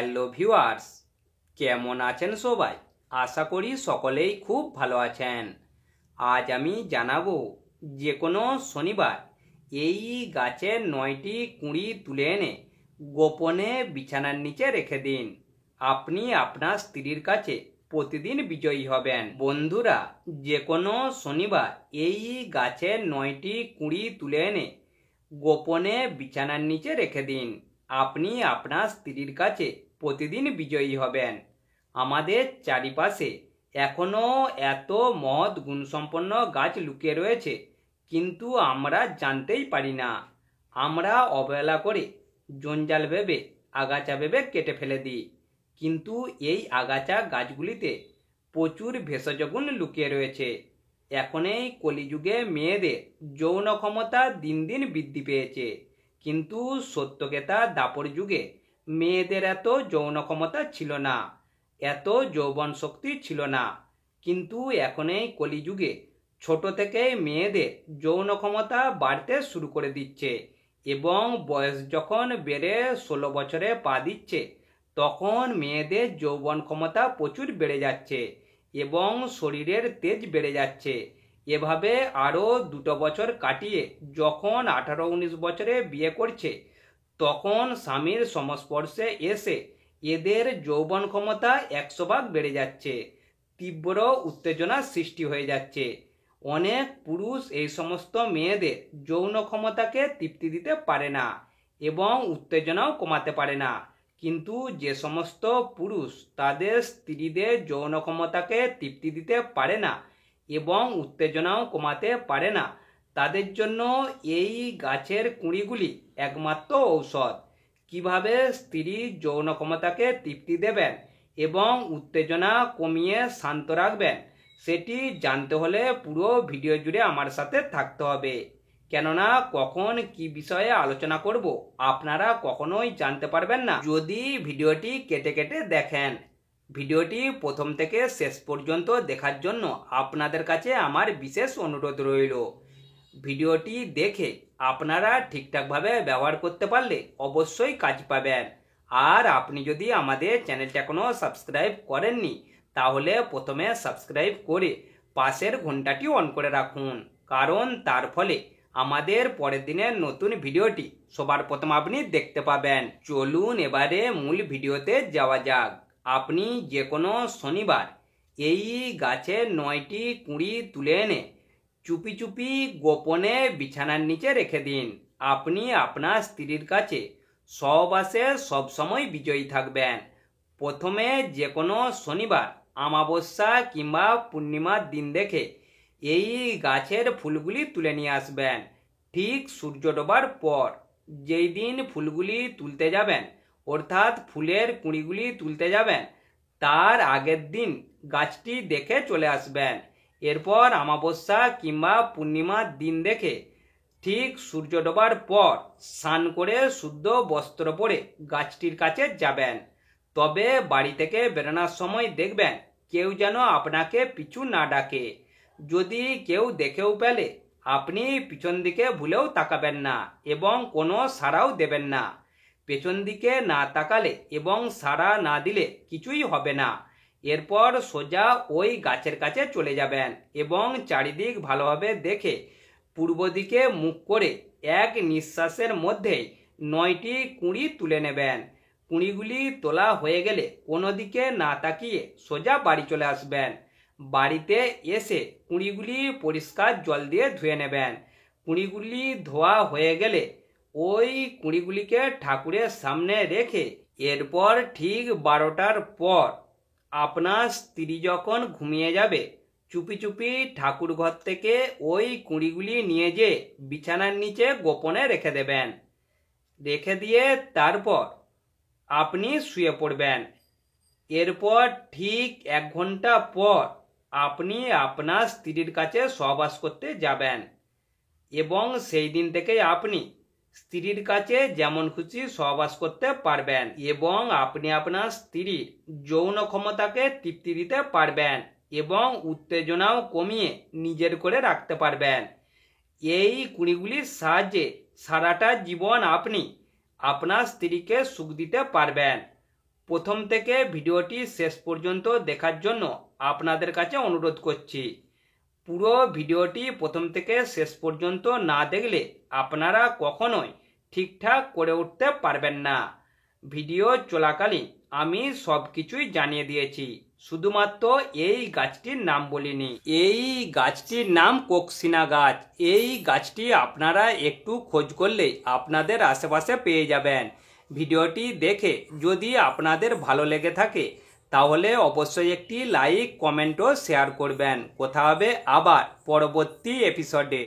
Hello viewers, কেমন আছেন সবাই? আশা করি সকলেই খুব ভালো আছেন। আজ আমি জানাবো যে কোনো শনিবার এই গাছের 9টি কুঁড়ি তুলে এনে গোপনে বিছানার নিচে রেখে দিন। আপনি আপনার স্ত্রীর কাছে প্রতিদিন বিজয়ী হবেন। বন্ধুরা, যে কোনো শনিবার এই গাছের 9টি কুঁড়ি তুলে এনে গোপনে বিছানার নিচে রেখে দিন। আপনি আপনার স্ত্রীর কাছে প্রতিদিন বিজয়ী হবেন। আমাদের চারিপাশে এখনো এত মহৎ গুণসম্পন্ন গাছ লুকিয়ে রয়েছে, কিন্তু আমরা জানতেই পারি না। আমরা অবহেলা করে জঞ্জাল ভেবে আগাছা ভেবে কেটে ফেলে দিই, কিন্তু এই আগাছা গাছগুলিতে প্রচুর ভেষজ গুণ লুকিয়ে রয়েছে। এখন এই কলিযুগে মেয়েদের যৌন ক্ষমতা দিন দিন বৃদ্ধি পেয়েছে, কিন্তু সত্যকেতা দাপর যুগে মেয়েদের এত যৌন ক্ষমতা ছিল না, এত যৌবন শক্তি ছিল না। কিন্তু এখন এই কলিযুগে ছোট থেকেই মেয়েদের যৌন ক্ষমতা বাড়তে শুরু করে দিচ্ছে, এবং বয়স যখন বেড়ে 16 বছরে পা দিচ্ছে, তখন মেয়েদের যৌবন ক্ষমতা প্রচুর বেড়ে যাচ্ছে এবং শরীরের তেজ বেড়ে যাচ্ছে। এভাবে আরও 2 বছর কাটিয়ে যখন 18-19 বছরে বিয়ে করছে, তখন স্বামীর সংস্পর্শে এসে এদের যৌবন ক্ষমতা 100 ভাগ বেড়ে যাচ্ছে। তীব্র উত্তেজনার সৃষ্টি হয়ে যাচ্ছে। অনেক পুরুষ এই সমস্ত মেয়েদের যৌন ক্ষমতাকে তৃপ্তি দিতে পারে না এবং উত্তেজনাও কমাতে পারে না। কিন্তু যে সমস্ত পুরুষ তাদের স্ত্রীদের যৌন ক্ষমতাকে তৃপ্তি দিতে পারে না এবং উত্তেজনাও কমাতে পারে না, তাদের জন্য এই গাছের কুঁড়িগুলি একমাত্র ঔষধ। কিভাবে স্ত্রীর যৌন ক্ষমতাকে তৃপ্তি দেবেন এবং উত্তেজনা কমিয়ে শান্ত রাখবেন, সেটি জানতে হলে পুরো ভিডিও জুড়ে আমার সাথে থাকতে হবে। কেননা কখন কি বিষয়ে আলোচনা করব আপনারা কখনোই জানতে পারবেন না যদি ভিডিওটি কেটে কেটে দেখেন। ভিডিওটি প্রথম থেকে শেষ পর্যন্ত দেখার জন্য আপনাদের কাছে আমার বিশেষ অনুরোধ রইল। ভিডিওটি দেখে আপনারা ঠিকঠাকভাবে ব্যবহার করতে পারলে অবশ্যই কাজ পাবেন। আর আপনি যদি আমাদের চ্যানেলটা এখনো সাবস্ক্রাইব করেননি, তাহলে প্রথমে সাবস্ক্রাইব করে পাশের ঘন্টাটি অন করে রাখুন, কারণ তার ফলে আমাদের পরের দিনের নতুন ভিডিওটি সবার প্রথম আপনি দেখতে পাবেন। চলুন এবারে মূল ভিডিওতে যাওয়া যাক। আপনি যে কোনো শনিবার এই গাছের 9টি কুঁড়ি তুলে এনে চুপি চুপি গোপনে বিছানার নিচে রেখে দিন। আপনি আপনার স্ত্রীর কাছে সহবাসে সবসময় বিজয়ী থাকবেন। প্রথমে যে কোনো শনিবার অমাবস্যা কিংবা পূর্ণিমার দিন দেখে এই গাছের ফুলগুলি তুলে নিয়ে আসবেন। ঠিক সূর্য ডোবার পর যেই দিন ফুলগুলি তুলতে যাবেন, অর্থাৎ ফুলের কুঁড়িগুলি তুলতে যাবেন, তার আগের দিন গাছটি দেখে চলে আসবেন। এরপর অমাবস্যা কিংবা পূর্ণিমার দিন দেখে ঠিক সূর্য ডোবার পর স্নান করে শুদ্ধ বস্ত্র পরে গাছটির কাছে যাবেন। তবে বাড়ি থেকে বেরোনোর সময় দেখবেন কেউ যেন আপনাকে পিছু না ডাকে। যদি কেউ দেখেও পেলে, আপনি পিছন দিকে ভুলেও তাকাবেন না এবং কোনো সাড়াও দেবেন না। পেছন দিকে না তাকালে এবং সাড়া না দিলে কিছুই হবে না। এরপর সোজা ওই গাছের কাছে চলে যাবেন এবং চারিদিক ভালোভাবে দেখে পূর্ব দিকে মুখ করে এক নিঃশ্বাসের মধ্যেই 9টি কুঁড়ি তুলে নেবেন। কুঁড়িগুলি তোলা হয়ে গেলে কোনো দিকে না তাকিয়ে সোজা বাড়ি চলে আসবেন। বাড়িতে এসে কুঁড়িগুলি পরিষ্কার জল দিয়ে ধুয়ে নেবেন। কুঁড়িগুলি ধোয়া হয়ে গেলে ওই কুঁড়িগুলিকে ঠাকুরের সামনে রেখে এরপর ঠিক 12টার পর আপনার স্ত্রী যখন ঘুমিয়ে যাবে, চুপি চুপি ঠাকুর ঘর থেকে ওই কুঁড়িগুলি নিয়ে যেয়ে বিছানার নিচে গোপনে রেখে দেবেন। রেখে দিয়ে তারপর আপনি শুয়ে পড়বেন। এরপর ঠিক 1 ঘন্টা পর আপনি আপনার স্ত্রীর কাছে সহবাস করতে যাবেন এবং সেই দিন থেকে আপনি স্ত্রীর কাছে যেমন খুশি সহবাস করতে পারবেন এবং আপনি আপনার স্ত্রীর যৌন ক্ষমতাকে তৃপ্তি দিতে পারবেন এবং উত্তেজনাও কমিয়ে নিজের করে রাখতে পারবেন। এই কুঁড়িগুলির সাহায্যে সারাটা জীবন আপনি আপনার স্ত্রীকে সুখ দিতে পারবেন। প্রথম থেকে ভিডিওটি শেষ পর্যন্ত দেখার জন্য আপনাদের কাছে অনুরোধ করছি। পুরো ভিডিওটি প্রথম থেকে শেষ পর্যন্ত না দেখলে আপনারা কখনোই ঠিকঠাক করে উঠতে পারবেন না। ভিডিও চলাকালীন আমি সব কিছুই জানিয়ে দিয়েছি, শুধুমাত্র এই গাছটির নাম বলিনি। এই গাছটির নাম কোকসিনা গাছ। এই গাছটি আপনারা একটু খোঁজ করলে আপনাদের আশেপাশে পেয়ে যাবেন। ভিডিওটি দেখে যদি আপনাদের ভালো লেগে থাকে তাহলে অবশ্যই একটি লাইক, কমেন্ট ও শেয়ার করবেন। কথা হবে আবার পরবর্তী এপিসোডে।